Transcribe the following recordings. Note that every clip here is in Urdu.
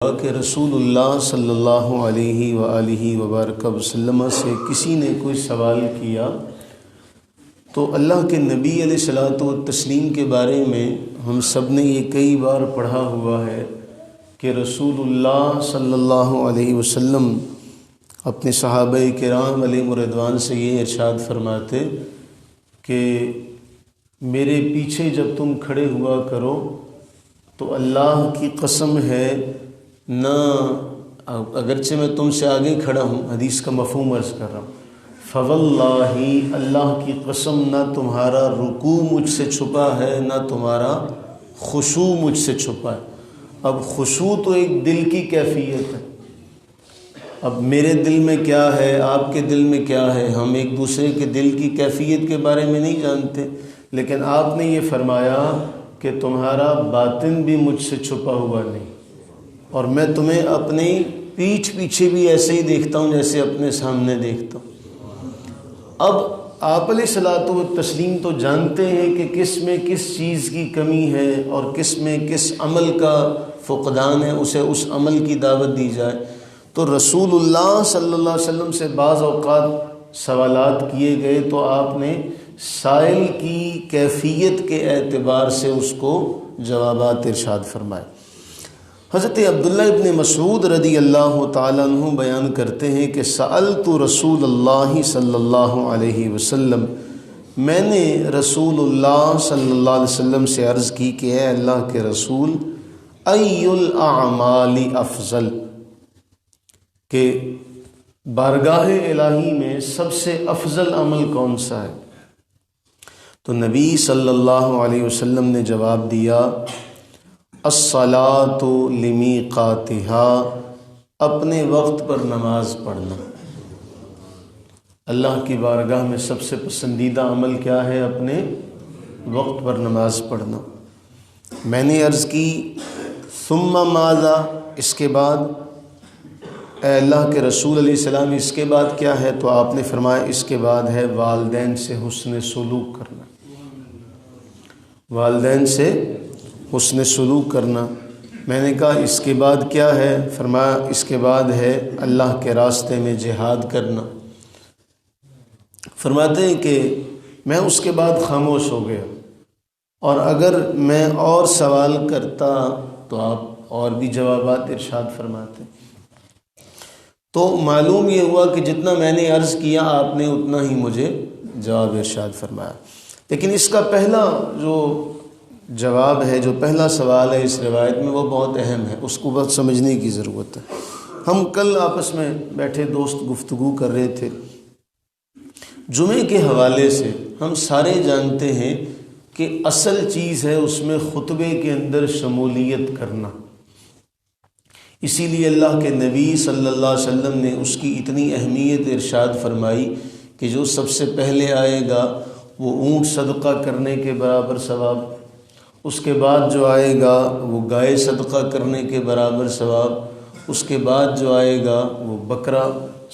ہوا کہ رسول اللہ صلی اللہ علیہ وآلہ وبارک وسلم سے کسی نے کوئی سوال کیا تو اللہ کے نبی علیہ الصلوۃ والتسلیم کے بارے میں ہم سب نے یہ کئی بار پڑھا ہوا ہے کہ رسول اللہ صلی اللہ علیہ وسلم اپنے صحابہ کرام علیہم رضوان سے یہ ارشاد فرماتے کہ میرے پیچھے جب تم کھڑے ہوا کرو تو اللہ کی قسم ہے نہ، اگرچہ میں تم سے آگے کھڑا ہوں، حدیث کا مفہوم عرض کر رہا ہوں، فواللہ اللہ کی قسم نہ تمہارا رکوع مجھ سے چھپا ہے نہ تمہارا خشوع مجھ سے چھپا ہے۔ اب خشوع تو ایک دل کی کیفیت ہے، اب میرے دل میں کیا ہے، آپ کے دل میں کیا ہے، ہم ایک دوسرے کے دل کی کیفیت کے بارے میں نہیں جانتے، لیکن آپ نے یہ فرمایا کہ تمہارا باطن بھی مجھ سے چھپا ہوا نہیں، اور میں تمہیں اپنی پیچھے بھی ایسے ہی دیکھتا ہوں جیسے اپنے سامنے دیکھتا ہوں۔ اب آپ علیہ الصلوۃ والتسلیم تو جانتے ہیں کہ کس میں کس چیز کی کمی ہے اور کس میں کس عمل کا فقدان ہے، اسے اس عمل کی دعوت دی جائے۔ تو رسول اللہ صلی اللہ علیہ وسلم سے بعض اوقات سوالات کیے گئے تو آپ نے سائل کی کیفیت کے اعتبار سے اس کو جوابات ارشاد فرمائے۔ حضرت عبداللہ ابن مسعود رضی اللہ تعالیٰ عنہ بیان کرتے ہیں کہ سألت رسول اللہ صلی اللہ علیہ وسلم، میں نے رسول اللہ صلی اللہ علیہ وسلم سے عرض کی کہ اے اللہ کے رسول، ای الاعمال افضل، کہ بارگاہ الہی میں سب سے افضل عمل کون سا ہے؟ تو نبی صلی اللہ علیہ وسلم نے جواب دیا، الصلاۃ لمیقاتها، اپنے وقت پر نماز پڑھنا۔ اللہ کی بارگاہ میں سب سے پسندیدہ عمل کیا ہے؟ اپنے وقت پر نماز پڑھنا۔ میں نے عرض کی ثم ماذا، اس کے بعد؟ اے اللہ کے رسول علیہ السلام اس کے بعد کیا ہے؟ تو آپ نے فرمایا اس کے بعد ہے والدین سے حسن سلوک کرنا، والدین سے حسن سلوک کرنا۔ میں نے کہا اس کے بعد کیا ہے؟ فرمایا اس کے بعد ہے اللہ کے راستے میں جہاد کرنا۔ فرماتے ہیں کہ میں اس کے بعد خاموش ہو گیا، اور اگر میں اور سوال کرتا تو آپ اور بھی جوابات ارشاد فرماتے۔ تو معلوم یہ ہوا کہ جتنا میں نے عرض کیا آپ نے اتنا ہی مجھے جواب ارشاد فرمایا۔ لیکن اس کا پہلا جو جواب ہے، جو پہلا سوال ہے اس روایت میں، وہ بہت اہم ہے، اس کو بہت سمجھنے کی ضرورت ہے۔ ہم کل آپس میں بیٹھے دوست گفتگو کر رہے تھے جمعے کے حوالے سے۔ ہم سارے جانتے ہیں کہ اصل چیز ہے اس میں خطبے کے اندر شمولیت کرنا، اسی لیے اللہ کے نبی صلی اللہ علیہ وسلم نے اس کی اتنی اہمیت ارشاد فرمائی کہ جو سب سے پہلے آئے گا وہ اونٹ صدقہ کرنے کے برابر ثواب، اس کے بعد جو آئے گا وہ گائے صدقہ کرنے کے برابر ثواب، اس کے بعد جو آئے گا وہ بکرا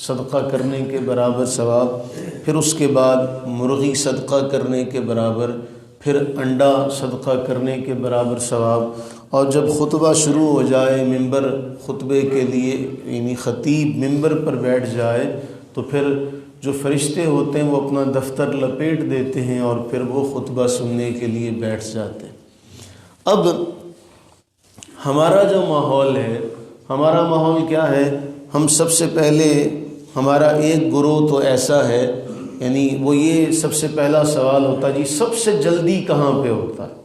صدقہ کرنے کے برابر ثواب، پھر اس کے بعد مرغی صدقہ کرنے کے برابر، پھر انڈا صدقہ کرنے کے برابر ثواب۔ اور جب خطبہ شروع ہو جائے، ممبر خطبے کے لیے یعنی خطیب ممبر پر بیٹھ جائے تو پھر جو فرشتے ہوتے ہیں وہ اپنا دفتر لپیٹ دیتے ہیں اور پھر وہ خطبہ سننے کے لیے بیٹھ جاتے ہیں۔ اب ہمارا جو ماحول ہے، ہمارا ماحول کیا ہے؟ ہم سب سے پہلے ہمارا ایک گروہ تو ایسا ہے، یعنی وہ یہ سب سے پہلا سوال ہوتا ہے جی سب سے جلدی کہاں پہ ہوتا ہے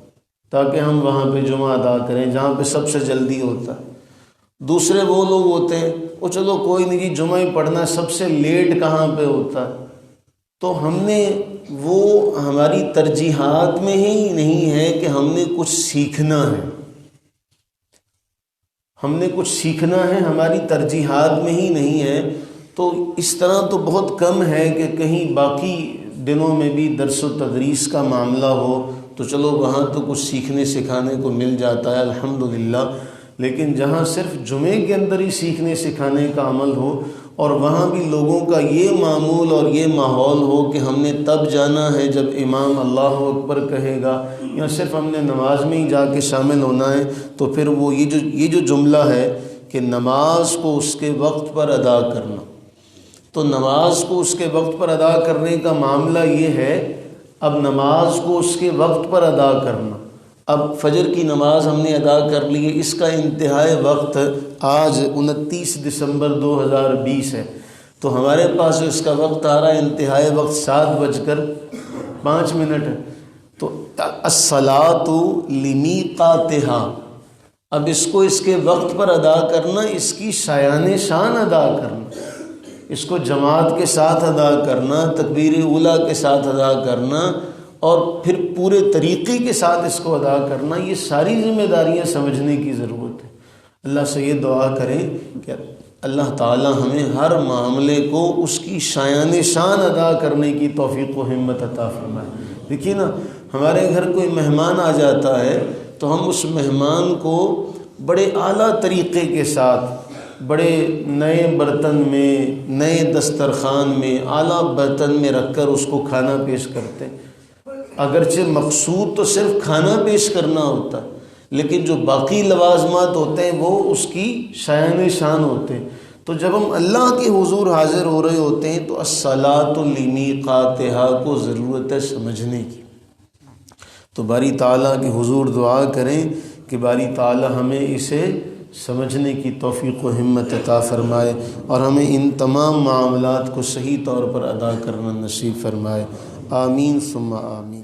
تاکہ ہم وہاں پہ جمعہ ادا کریں جہاں پہ سب سے جلدی ہوتا ہے۔ دوسرے وہ لوگ ہوتے ہیں وہ چلو کوئی نہیں جی جمعہ ہی پڑھنا ہے، سب سے لیٹ کہاں پہ ہوتا ہے۔ تو ہم نے وہ ہماری ترجیحات میں ہی نہیں ہے کہ ہم نے کچھ سیکھنا ہے، ہم نے کچھ سیکھنا ہے، ہماری ترجیحات میں ہی نہیں ہے۔ تو اس طرح تو بہت کم ہے کہ کہیں باقی دنوں میں بھی درس و تدریس کا معاملہ ہو تو چلو وہاں تو کچھ سیکھنے سکھانے کو مل جاتا ہے الحمدللہ، لیکن جہاں صرف جمعے کے اندر ہی سیکھنے سکھانے کا عمل ہو اور وہاں بھی لوگوں کا یہ معمول اور یہ ماحول ہو کہ ہم نے تب جانا ہے جب امام اللہ اکبر کہے گا، یا صرف ہم نے نماز میں ہی جا کے شامل ہونا ہے، تو پھر وہ یہ جو جملہ ہے کہ نماز کو اس کے وقت پر ادا کرنا۔ تو نماز کو اس کے وقت پر ادا کرنے کا معاملہ یہ ہے، اب نماز کو اس کے وقت پر ادا کرنا، اب فجر کی نماز ہم نے ادا کر لی ہے، اس کا انتہائی وقت آج 29 دسمبر 2020 ہے، تو ہمارے پاس اس کا وقت آ رہا ہے، انتہائی وقت 7:05 ہے۔ تو الصلاۃ لمیقاتہا، اب اس کو اس کے وقت پر ادا کرنا، اس کی شایان شان ادا کرنا، اس کو جماعت کے ساتھ ادا کرنا، تکبیر اولیٰ کے ساتھ ادا کرنا، اور پھر پورے طریقے کے ساتھ اس کو ادا کرنا، یہ ساری ذمہ داریاں سمجھنے کی ضرورت ہے۔ اللہ سے یہ دعا کریں کہ اللہ تعالی ہمیں ہر معاملے کو اس کی شایان شان ادا کرنے کی توفیق و ہمت عطا فرمائے۔ دیکھیے نا، ہمارے گھر کوئی مہمان آ جاتا ہے تو ہم اس مہمان کو بڑے اعلیٰ طریقے کے ساتھ، بڑے نئے برتن میں، نئے دسترخوان میں، اعلیٰ برتن میں رکھ کر اس کو کھانا پیش کرتے ہیں۔ اگرچہ مقصود تو صرف کھانا پیش کرنا ہوتا ہے، لیکن جو باقی لوازمات ہوتے ہیں وہ اس کی شایان شان ہوتے ہیں۔ تو جب ہم اللہ کے حضور حاضر ہو رہے ہوتے ہیں تو الصلاۃ لمیقاتہا کو ضرورت ہے سمجھنے کی۔ تو باری تعالیٰ کے حضور دعا کریں کہ باری تعالیٰ ہمیں اسے سمجھنے کی توفیق و ہمت عطا فرمائے، اور ہمیں ان تمام معاملات کو صحیح طور پر ادا کرنا نصیب فرمائے۔ آمین ثم آمین۔